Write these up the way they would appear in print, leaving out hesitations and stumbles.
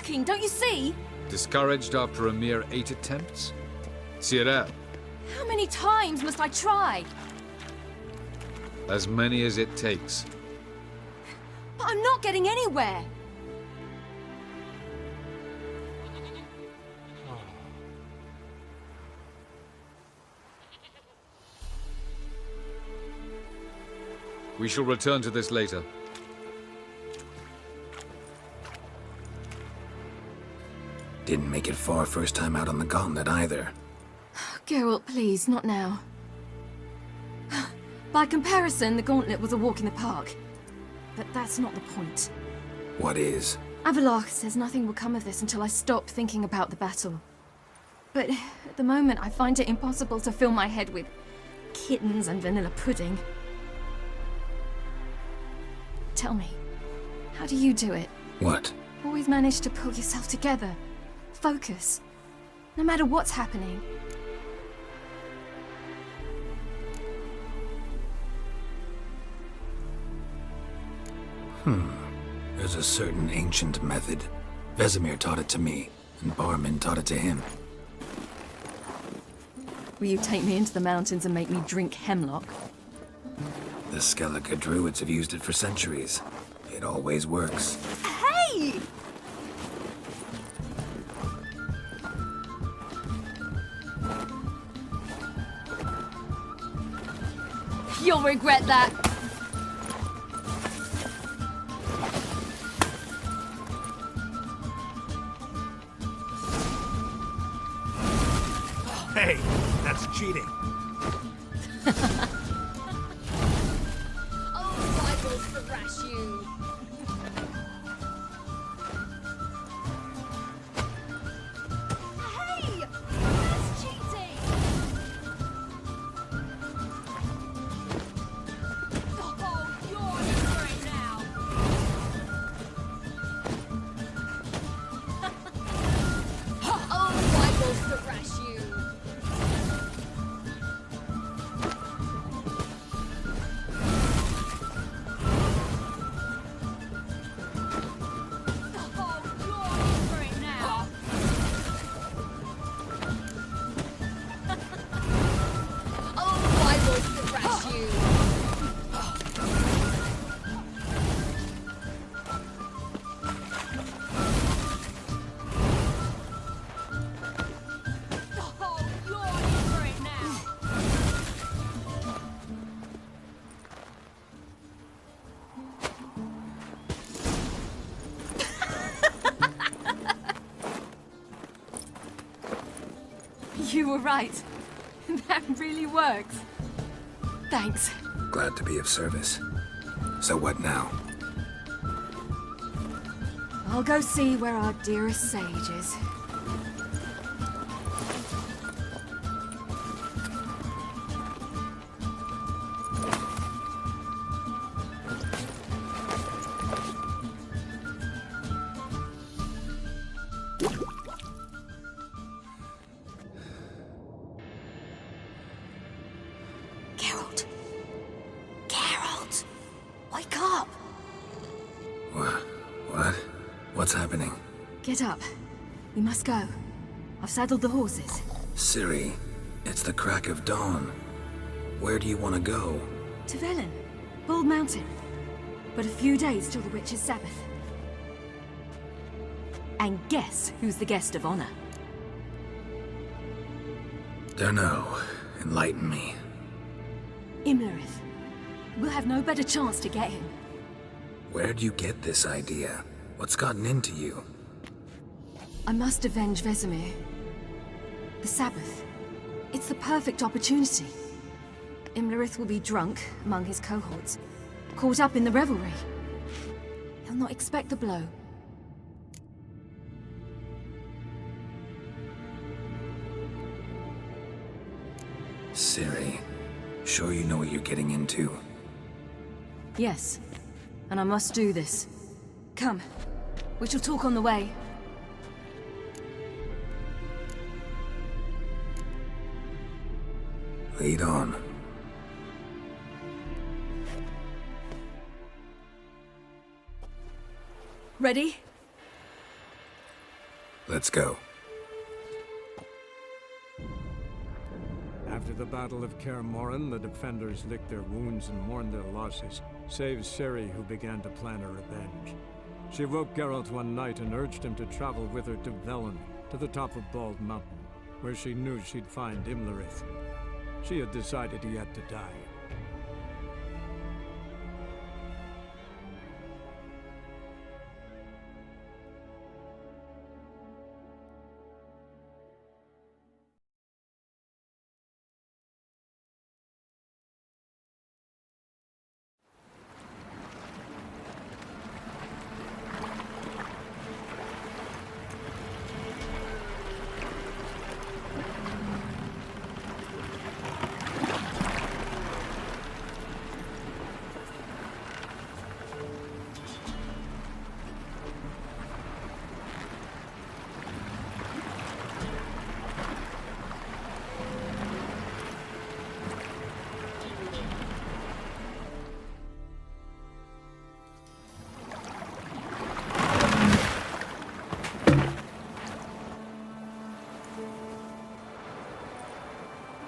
working, don't you see? Discouraged after a mere 8 attempts? Cyril, How many times must I try? as many as it takes. But I'm not getting anywhere. We shall return to this later. Didn't make it far first time out on the gauntlet either. Geralt, please, not now. By comparison, the gauntlet was a walk in the park. But that's not the point. What is? Avallac'h says nothing will come of this until I stop thinking about the battle. But at the moment, I find it impossible to fill my head with kittens and vanilla pudding. Tell me, how do you do it? What? Always manage to pull yourself together. Focus. No matter what's happening. There's a certain ancient method. Vesemir taught it to me, and Barman taught it to him. Will you take me into the mountains and make me drink hemlock? The Skellige druids have used it for centuries. It always works. Hey! You'll regret that. Hey, that's cheating. Oh, I will thrash you. Hey! That's cheating! Oh, you're free now. Oh, I will thrash you. You were right. That really works. Thanks. Glad to be of service. So what now? I'll go see where our dearest sage is. Geralt. Geralt! Wake up! What? What's happening? Get up. We must go. I've saddled the horses. Ciri, it's the crack of dawn. Where do you want to go? To Velen. Bald Mountain. But a few days till the Witch's Sabbath. And guess who's the guest of honor? Dunno. Enlighten me. Imlerith. We'll have no better chance to get him. Where'd you get this idea? What's gotten into you? I must avenge Vesemir. The Sabbath. It's the perfect opportunity. Imlerith will be drunk among his cohorts, caught up in the revelry. He'll not expect the blow. Ciri, sure you know what you're getting into? Yes, and I must do this. Come, we shall talk on the way. Lead on. Ready? Let's go. After the Battle of Kaer Morhen, the defenders licked their wounds and mourned their losses, save Ciri, who began to plan a revenge. She woke Geralt one night and urged him to travel with her to Velen, to the top of Bald Mountain, where she knew she'd find Imlerith. She had decided he had to die.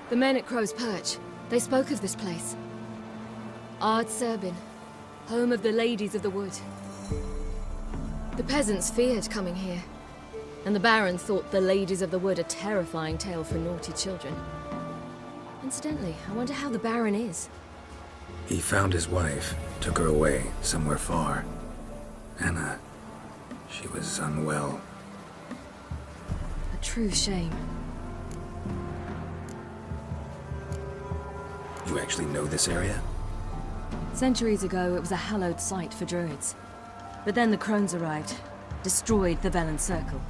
The men at Crow's Perch, they spoke of this place. Ard Serbin, home of the Ladies of the Wood. The peasants feared coming here, and the Baron thought the Ladies of the Wood a terrifying tale for naughty children. Incidentally, I wonder how the Baron is. He found his wife, took her away, somewhere far. Anna, she was unwell. A true shame. You actually know this area? Centuries ago, it was a hallowed site for druids. But then the crones arrived, destroyed the Velen Circle,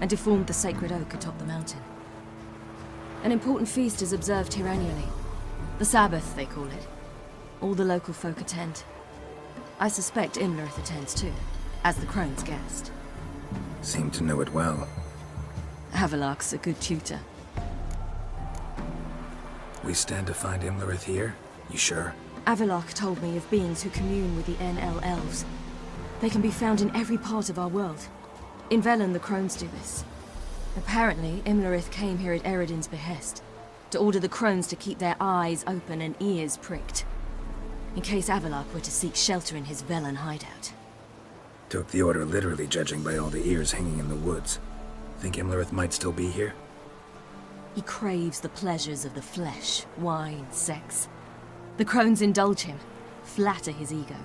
and deformed the sacred oak atop the mountain. An important feast is observed here annually. The Sabbath, they call it. All the local folk attend. I suspect Imlerith attends too, as the crone's guest. Seem to know it well. Havelark's a good tutor. We stand to find Imlerith here? You sure? Avilark told me of beings who commune with the NL elves. They can be found in every part of our world. In Velen, the crones do this. Apparently, Imlerith came here at Eredin's behest, to order the crones to keep their eyes open and ears pricked, in case Avilark were to seek shelter in his Velen hideout. Took the order literally, judging by all the ears hanging in the woods. Think Imlerith might still be here? He craves the pleasures of the flesh, wine, sex. The crones indulge him, flatter his ego.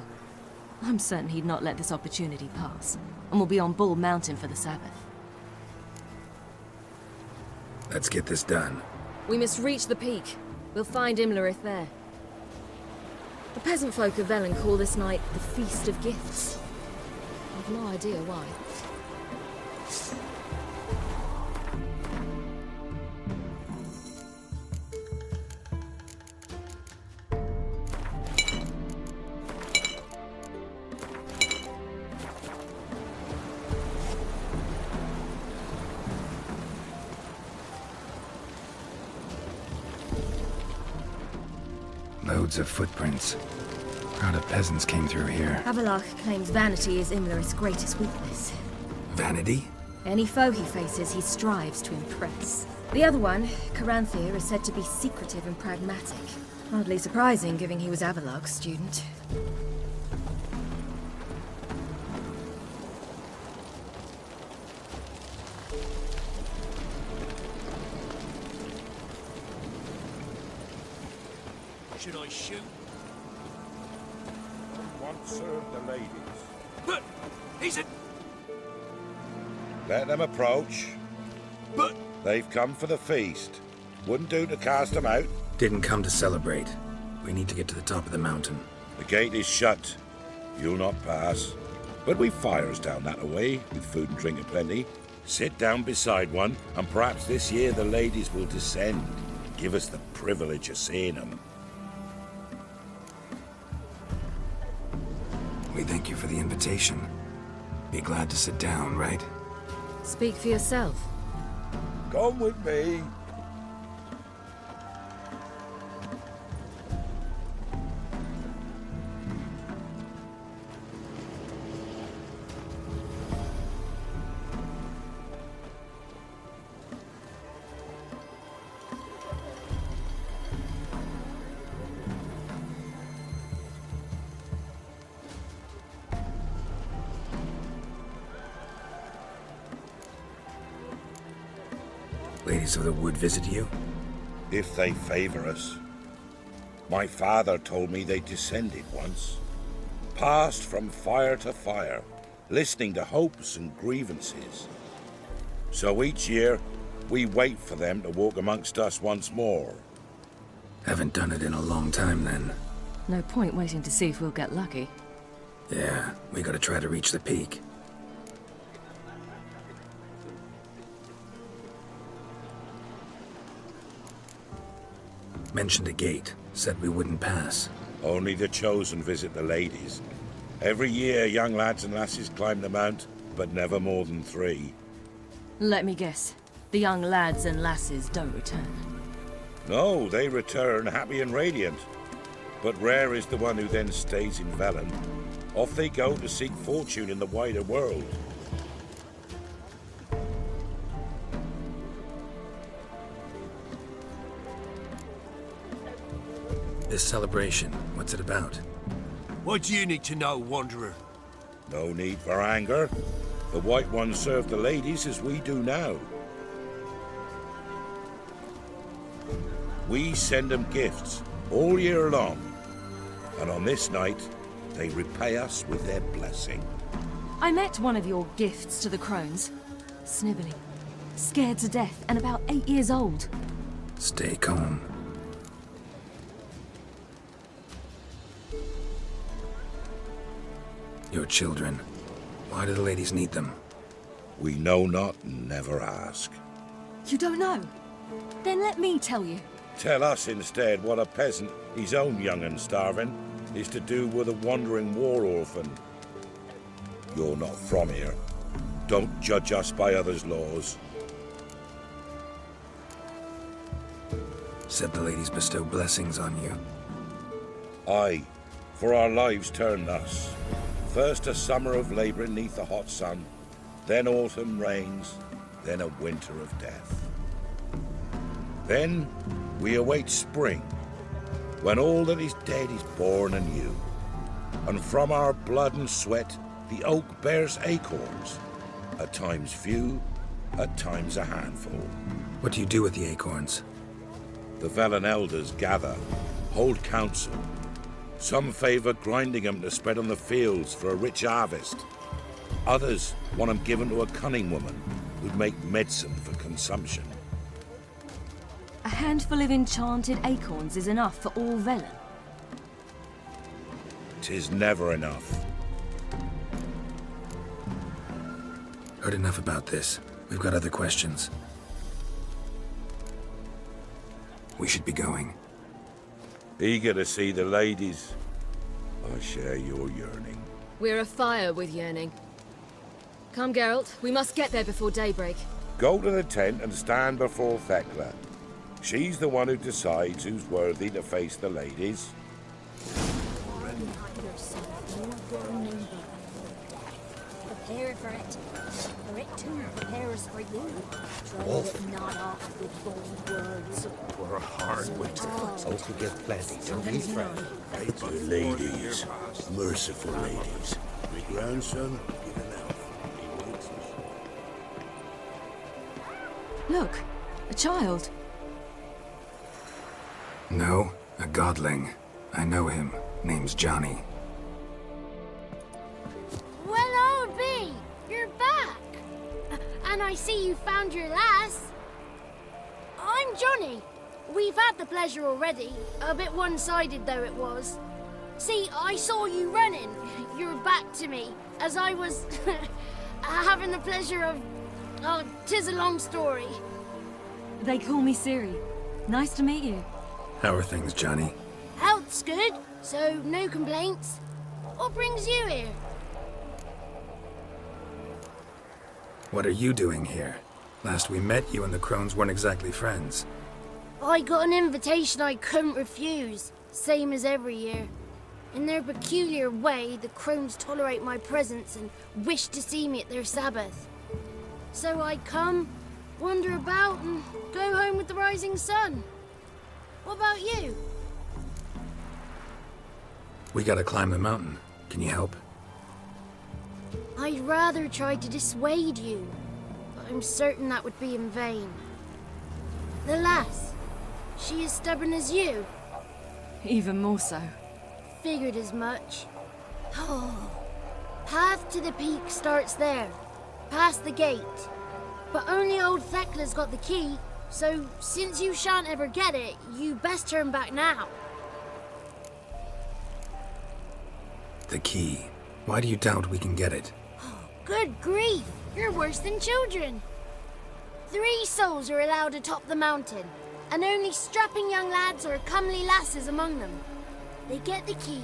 I'm certain he'd not let this opportunity pass, and will be on Bull Mountain for the Sabbath. Let's get this done. We must reach the peak. We'll find Imlerith there. The peasant folk of Velen call this night the Feast of Gifts. I've no idea why. Loads of footprints. Crowd of peasants came through here. Havelark claims vanity is Imlerith's greatest weakness. Vanity? Any foe he faces, he strives to impress. The other one, Caranthir, is said to be secretive and pragmatic. Hardly surprising, given he was Avilark's student. Should I shoot? Once served the ladies. But he's a... Let them approach. But... They've come for the feast. Wouldn't do to cast them out. Didn't come to celebrate. We need to get to the top of the mountain. The gate is shut. You'll not pass. But we've fires down that way, with food and drink aplenty. Sit down beside one, and perhaps this year the ladies will descend. Give us the privilege of seeing them. We thank you for the invitation. Be glad to sit down, right? Speak for yourself. Come with me. Ladies of the Wood visit you? If they favor us. My father told me they descended once, passed from fire to fire, listening to hopes and grievances. So each year, we wait for them to walk amongst us once more. Haven't done it in a long time, then. No point waiting to see if we'll get lucky. Yeah, we gotta try to reach the peak. Mentioned a gate. Said we wouldn't pass. Only the chosen visit the ladies. Every year, young lads and lasses climb the mount, but never more than 3. Let me guess. The young lads and lasses don't return. No, they return happy and radiant. But rare is the one who then stays in Velen. Off they go to seek fortune in the wider world. This celebration, what's it about? What do you need to know, Wanderer? No need for anger. The White Ones serve the ladies as we do now. We send them gifts all year long. And on this night, they repay us with their blessing. I met one of your gifts to the crones. Snivelling, scared to death, and about 8 years old. Stay calm. Your children. Why do the ladies need them? We know not and never ask. You don't know? Then let me tell you. Tell us instead what a peasant, his own young and starving, is to do with a wandering war orphan. You're not from here. Don't judge us by others' laws. Said the ladies bestow blessings on you. Aye, for our lives turn thus. First a summer of labouring neath the hot sun, then autumn rains, then a winter of death. Then we await spring, when all that is dead is born anew. And from our blood and sweat the oak bears acorns, at times few, at times a handful. What do you do with the acorns? The Velen elders gather, hold council. Some favor grinding them to spread on the fields for a rich harvest. Others want them given to a cunning woman who'd make medicine for consumption. A handful of enchanted acorns is enough for all Velen. 'Tis never enough. Heard enough about this. We've got other questions. We should be going. Eager to see the ladies. I share your yearning. We're afire with yearning. Come, Geralt. We must get there before daybreak. Go to the tent and stand before Thekla. She's the one who decides who's worthy to face the ladies. Prepare for it. For it too prepares for you. Throw it not off with bold words. For a hard winter. Hope to get plenty, don't be afraid. The ladies, merciful ladies. My grandson, give an elf. He waits us. Look, a child. No, a godling. I know him. Name's Johnny. Well, old B, you're back. And I see you found your lass. I'm Johnny. We've had the pleasure already. A bit one-sided though it was. See, I saw you running. Your back to me. As I was having the pleasure of... Oh, 'tis a long story. They call me Ciri. Nice to meet you. How are things, Johnny? Health's good, so no complaints. What brings you here? What are you doing here? Last we met, you and the crones weren't exactly friends. I got an invitation I couldn't refuse, same as every year. In their peculiar way, the crones tolerate my presence and wish to see me at their Sabbath. So I come, wander about, and go home with the rising sun. What about you? We gotta climb the mountain. Can you help? I'd rather try to dissuade you, but I'm certain that would be in vain. The lass. She as stubborn as you. Even more so. Figured as much. Oh. Path to the peak starts there, past the gate. But only old Thekla's got the key, so since you shan't ever get it, you best turn back now. The key. Why do you doubt we can get it? Good grief, you're worse than children. 3 souls are allowed atop the mountain, and only strapping young lads or comely lasses among them. They get the key,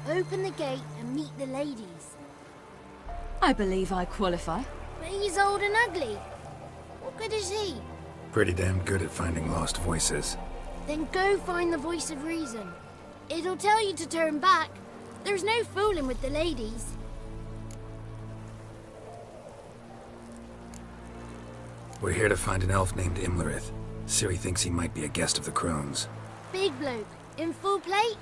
open the gate, and meet the ladies. I believe I qualify. But he's old and ugly. What good is he? Pretty damn good at finding lost voices. Then go find the voice of reason. It'll tell you to turn back. There's no fooling with the ladies. We're here to find an elf named Imlerith. Ciri thinks he might be a guest of the crones. Big bloke, in full plate?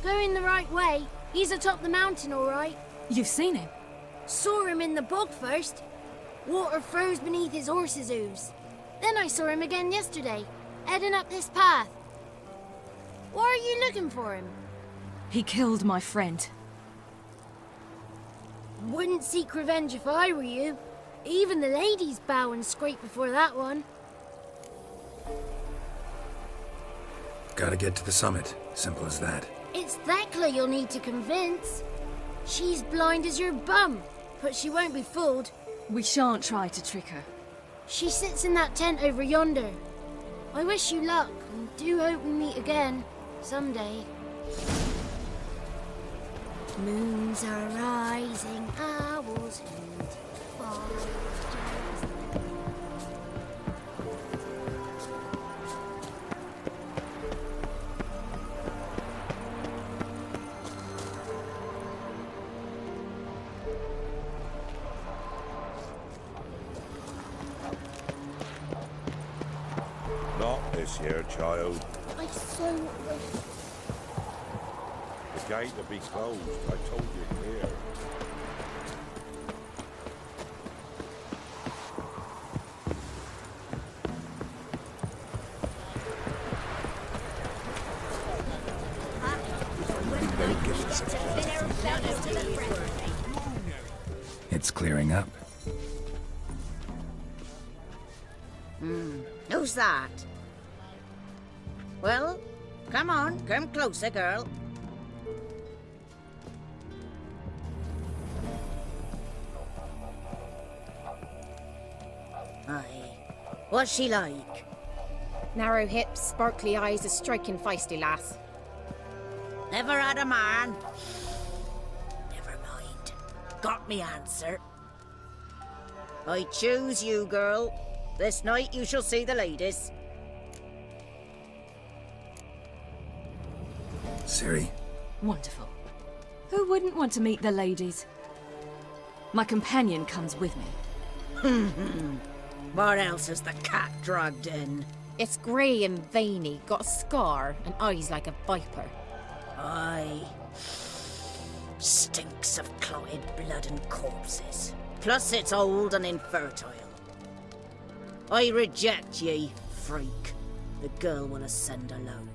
Going the right way. He's atop the mountain, all right. You've seen him? Saw him in the bog first. Water froze beneath his horse's hooves. Then I saw him again yesterday, heading up this path. Why are you looking for him? He killed my friend. Wouldn't seek revenge if I were you. Even the ladies bow and scrape before that one. Gotta get to the summit. Simple as that. It's Thekla you'll need to convince. She's blind as your bum, but she won't be fooled. We shan't try to trick her. She sits in that tent over yonder. I wish you luck, and do hope we meet again, someday. Moons are rising, owls hoot, foresters. Not this year, child. I so wish. The gate will be closed. I told you clear. It's clearing up. Who's that? Well, come on, come closer, girl. Aye. What's she like? Narrow hips, sparkly eyes, a striking feisty lass. Never had a man? Never mind. Got me answer. I choose you, girl. This night you shall see the ladies. Ciri? Wonderful. Who wouldn't want to meet the ladies? My companion comes with me. What else has the cat dragged in? It's grey and veiny, got a scar, and eyes like a viper. Aye. Stinks of clotted blood and corpses. Plus it's old and infertile. I reject ye, freak. The girl will ascend alone.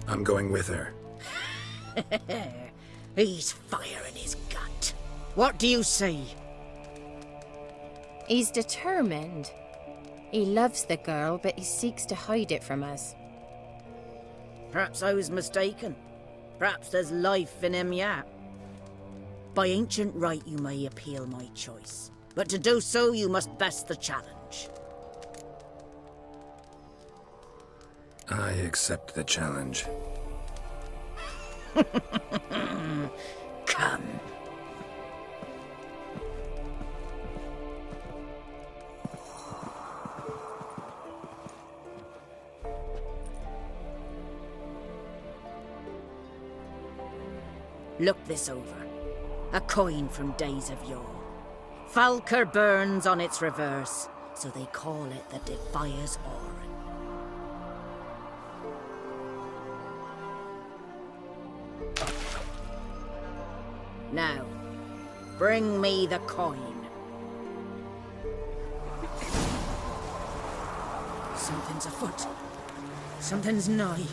I'm going with her. He's fire in his gut. What do you see? He's determined. He loves the girl, but he seeks to hide it from us. Perhaps I was mistaken. Perhaps there's life in him yet. By ancient right you may appeal my choice, but to do so you must best the challenge. I accept the challenge. Come. Look this over. A coin from days of yore. Falker burns on its reverse, so they call it the Defier's Orin. Now, bring me the coin. Something's afoot. Something's nigh.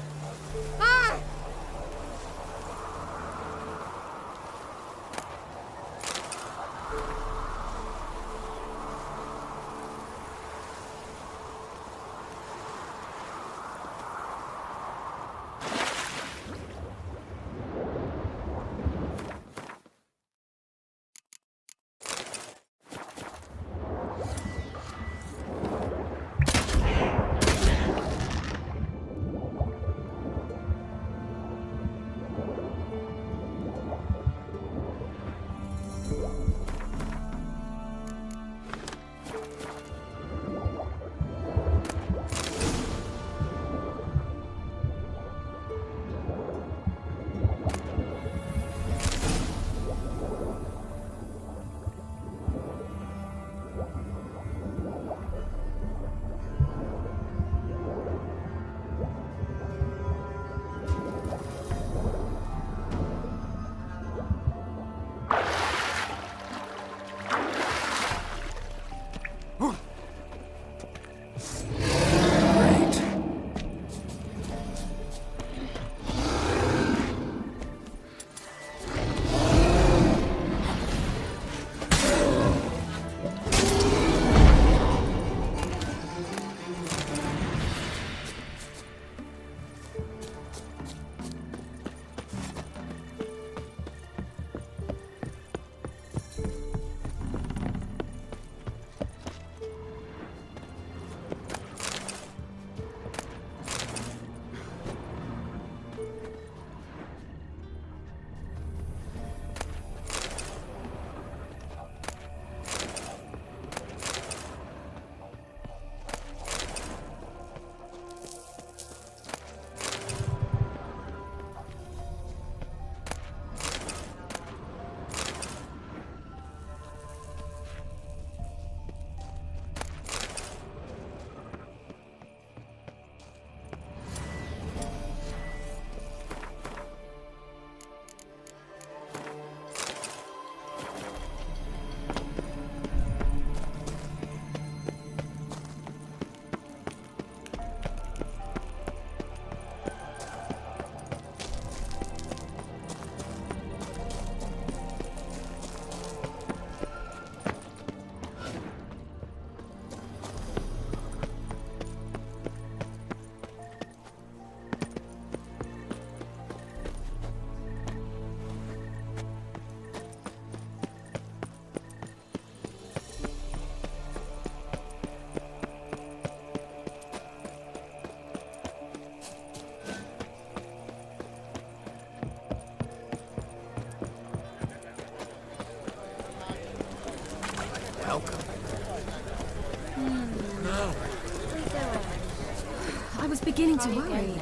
I was beginning to worry.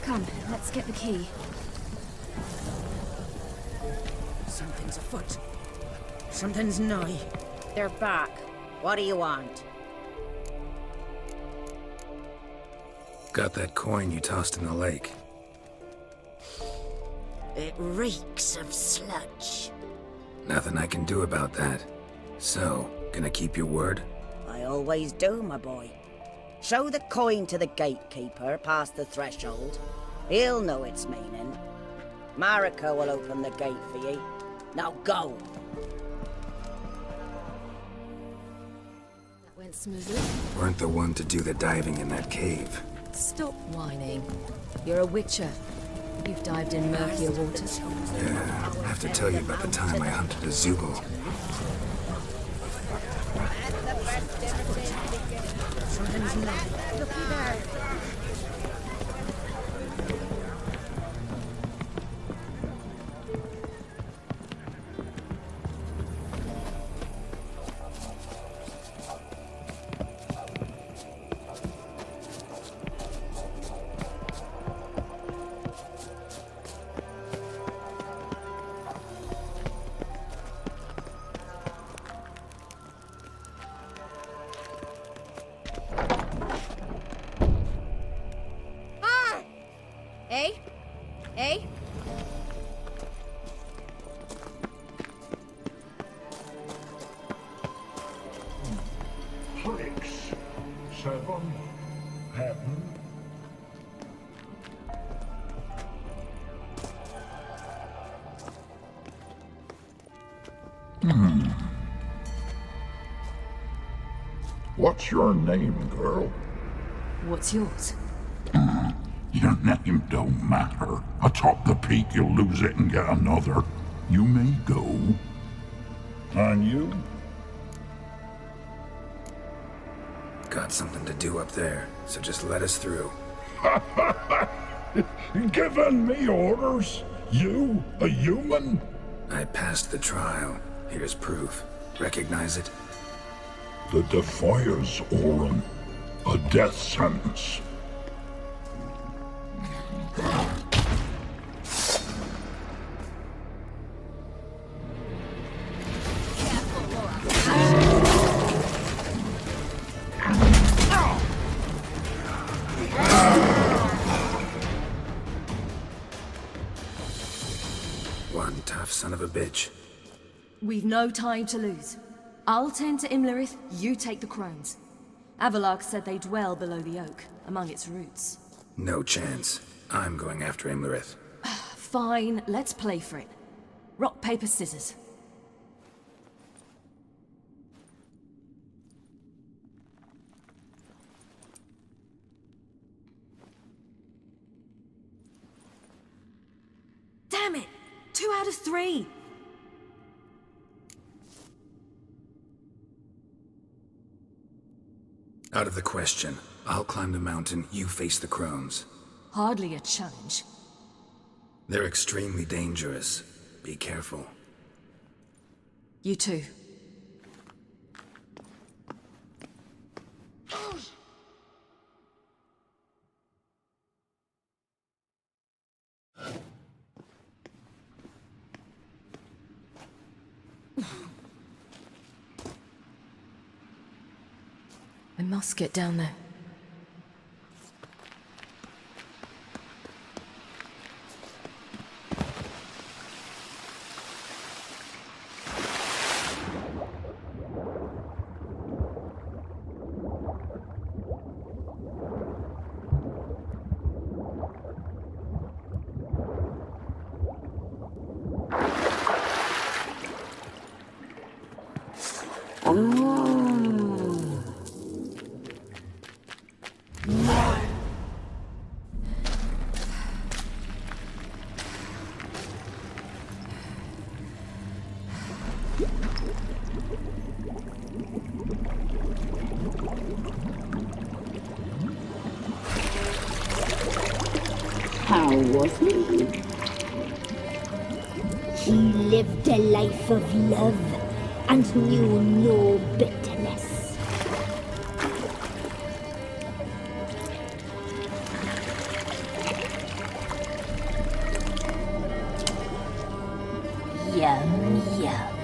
Come, let's get the key. Something's afoot. Something's nigh. They're back. What do you want? Got that coin you tossed in the lake. It reeks of sludge. Nothing I can do about that. So, gonna keep your word? I always do, my boy. Show the coin to the gatekeeper past the threshold. He'll know its meaning. Marika will open the gate for ye. Now go! That went smoothly. Weren't the one to do the diving in that cave. Stop whining. You're a witcher. You've dived in murkier waters. Yeah, I have to tell you about the time I hunted a Zoogle. Something's not. Looky there. What's your name, girl? What's yours? Your name don't matter. Atop the peak, you'll lose it and get another. You may go. And you? Got something to do up there, so just let us through. Giving me orders? You, a human? I passed the trial. Here's proof. Recognize it? The Defier's Orin. A death sentence. One tough son of a bitch. We've no time to lose. I'll tend to Imlerith, you take the crones. Avalok said they dwell below the oak, among its roots. No chance. I'm going after Imlerith. Fine, let's play for it. Rock, paper, scissors. Damn it! 2 out of 3! Out of the question. I'll climb the mountain, you face the crones. Hardly a challenge. They're extremely dangerous. Be careful. You too. I must get down there. How was he? He lived a life of love and knew no bitterness. Yum, yum.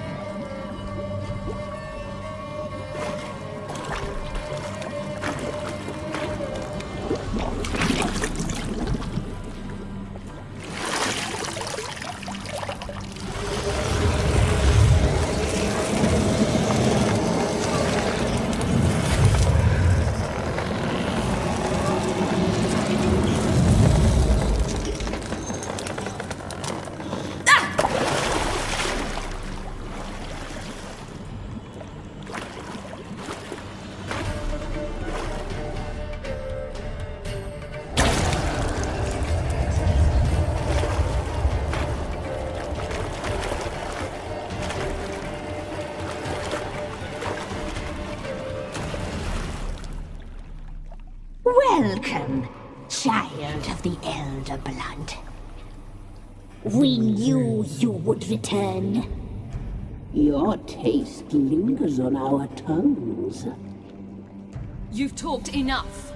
Welcome, child of the Elder Blood. We knew you would return. Your taste lingers on our tongues. You've talked enough.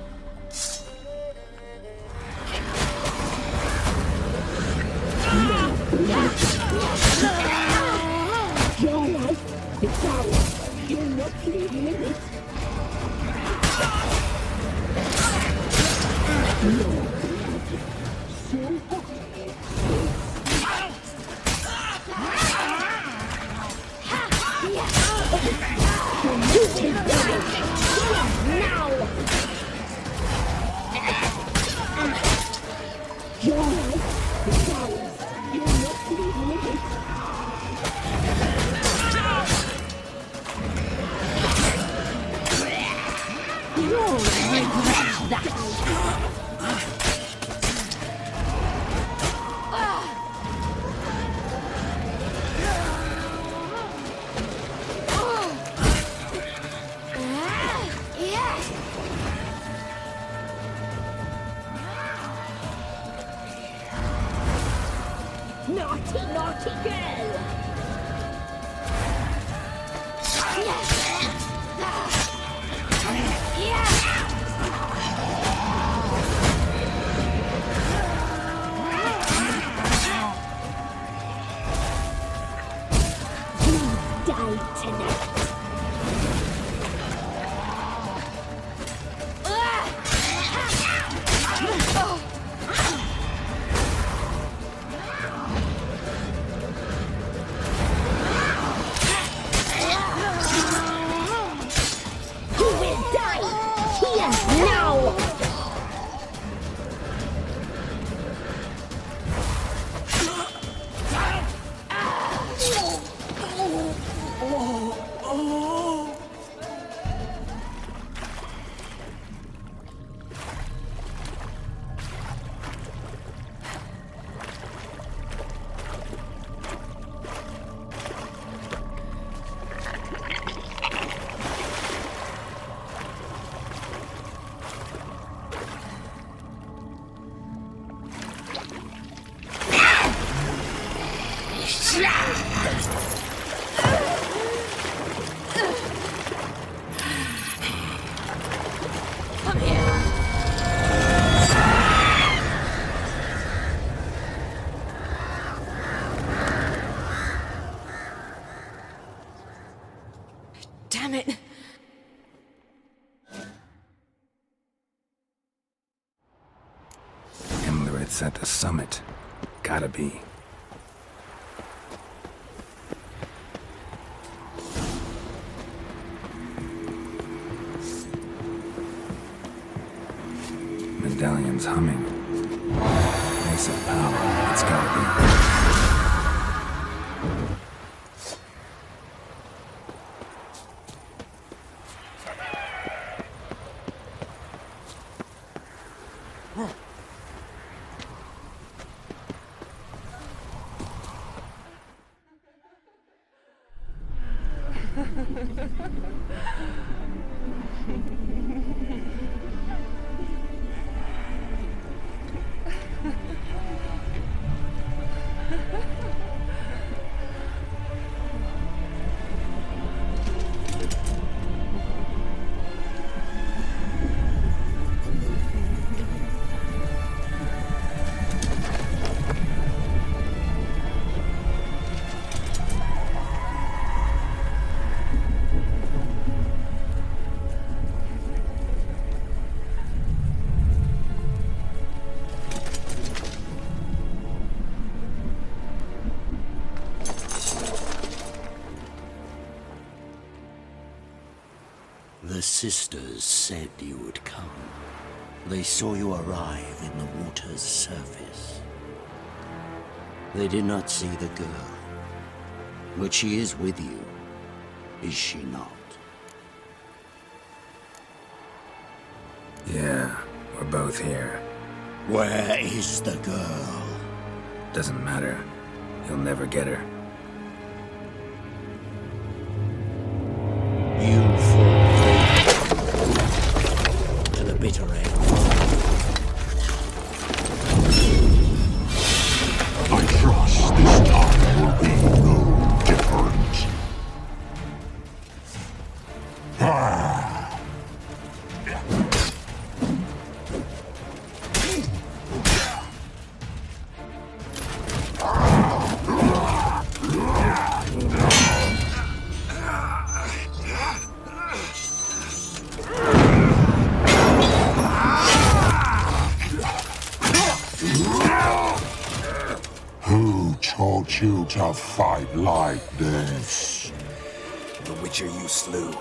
Your life is ours. You're not leaving it. You'll regret that. Naughty, naughty girl! You die tonight. You will die here now. Damn it! Imlerith's at the summit. Gotta be. Medallion's humming. Place of power. It's gotta be. The sisters said you would come. They saw you arrive in the water's surface. They did not see the girl. But she is with you, is she not? Yeah, we're both here. Where is the girl? Doesn't matter. You'll never get her. You fall to the bitter end. I trust this time will be no different. Who taught you to fight like this? The Witcher you slew.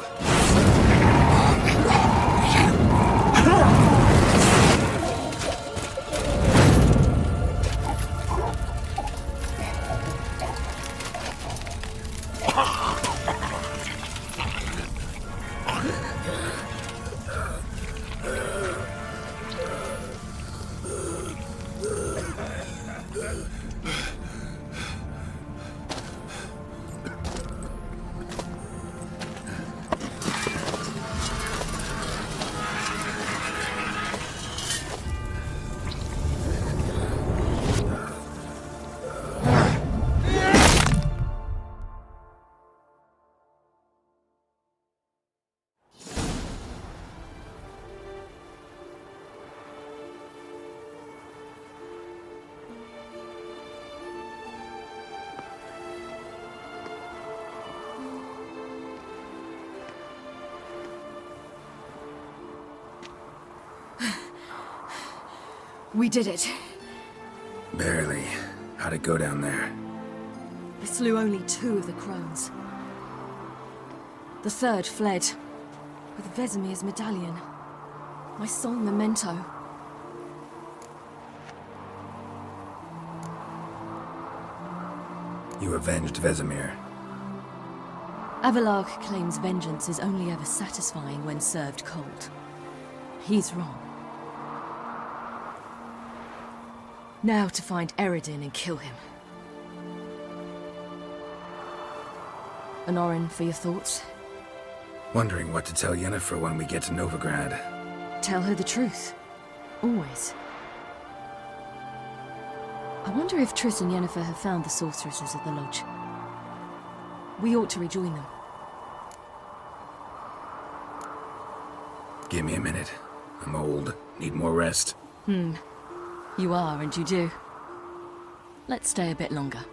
We did it. Barely. How'd it go down there? We slew only 2 of the crones. The 3rd fled, with Vesemir's medallion. My sole memento. You avenged Vesemir. Avalark claims vengeance is only ever satisfying when served cold. He's wrong. Now to find Eredin and kill him. Honorin, for your thoughts? Wondering what to tell Yennefer when we get to Novigrad. Tell her the truth. Always. I wonder if Triss and Yennefer have found the sorceresses at the lodge. We ought to rejoin them. Give me a minute. I'm old. Need more rest. You are, and you do. Let's stay a bit longer.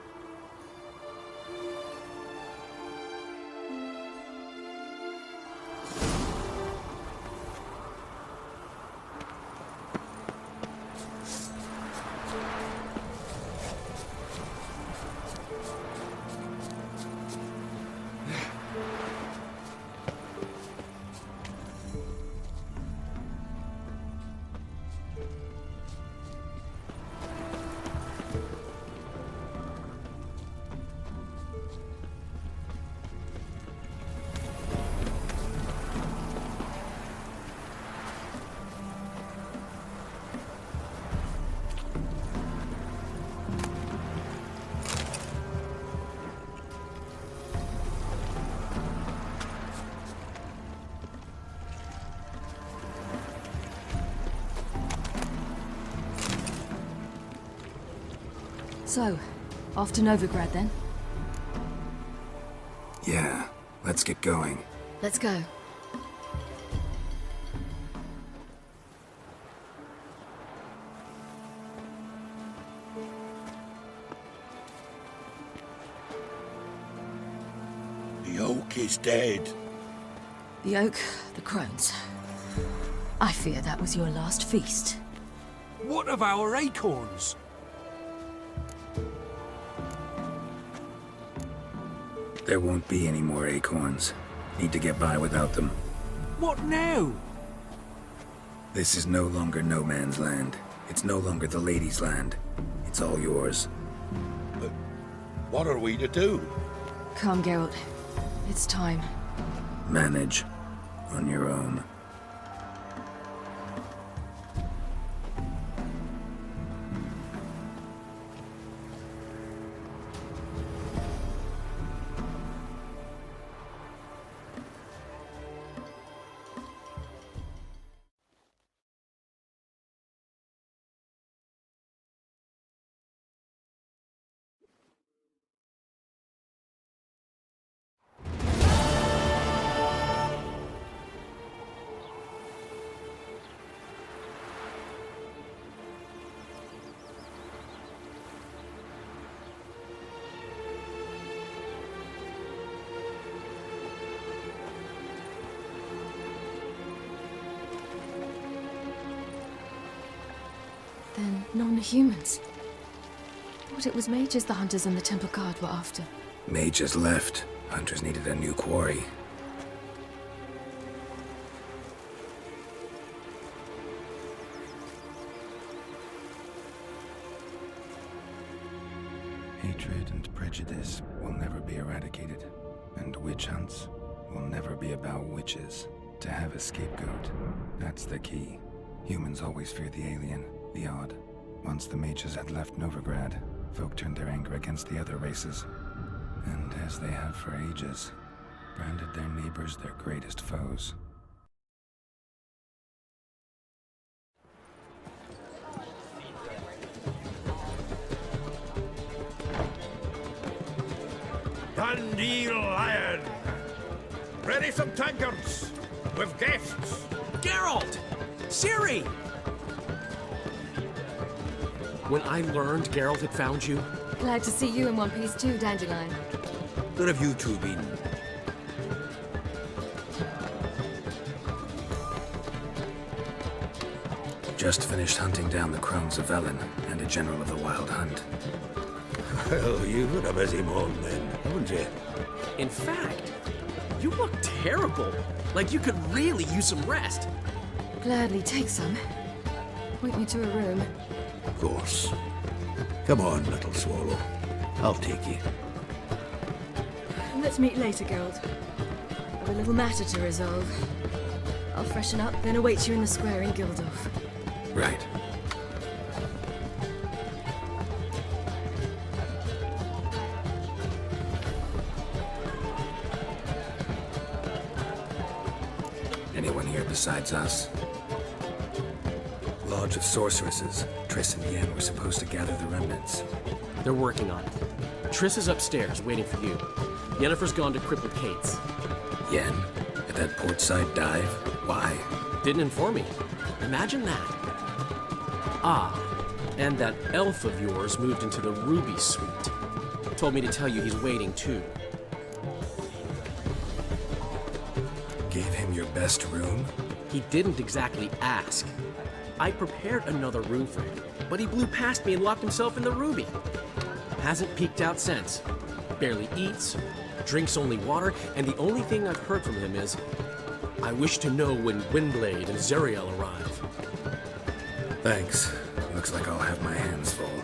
So, off to Novigrad then? Yeah, let's get going. Let's go. The oak is dead. The oak, the crones. I fear that was your last feast. What of our acorns? There won't be any more acorns. Need to get by without them. What now? This is no longer no man's land. It's no longer the lady's land. It's all yours. But what are we to do? Come, Geralt. It's time. Manage. On your own. Then non-humans. Thought it was mages the hunters and the Temple Guard were after. Mages left. Hunters needed a new quarry. Hatred and prejudice will never be eradicated, and witch hunts will never be about witches. To have a scapegoat, that's the key. Humans always fear the alien, the odd. Once the mages had left Novigrad, folk turned their anger against the other races. And as they have for ages, branded their neighbors their greatest foes. Dandelion! Ready some tankards! With guests! Geralt! Ciri! When I learned Geralt had found you, Glad to see you in one piece too, Dandelion. where have you two been? Just finished hunting down the crones of Velen and a general of the Wild Hunt. Well, you've had a busy morning then, haven't you? In fact, you look terrible. Like you could really use some rest. Gladly take some. Point me to a room. Of course. Come on, little swallow. I'll take you. Let's meet later, Geralt. I've a little matter to resolve. I'll freshen up, then await you in the square in Gildorf. Right. Anyone here besides us? Lodge of Sorceresses. Triss and Yen were supposed to gather the remnants. They're working on it. Triss is upstairs, waiting for you. Yennefer's gone to cripple Kate's. Yen? At that portside dive? Why? Didn't inform me. Imagine that. Ah, and that elf of yours moved into the Ruby Suite. Told me to tell you he's waiting too. Gave him your best room? He didn't exactly ask. I prepared another room for him, but he blew past me and locked himself in the Ruby. Hasn't peeked out since. Barely eats, drinks only water, and the only thing I've heard from him is, I wish to know when Windblade and Zeriel arrive. Thanks. Looks like I'll have my hands full.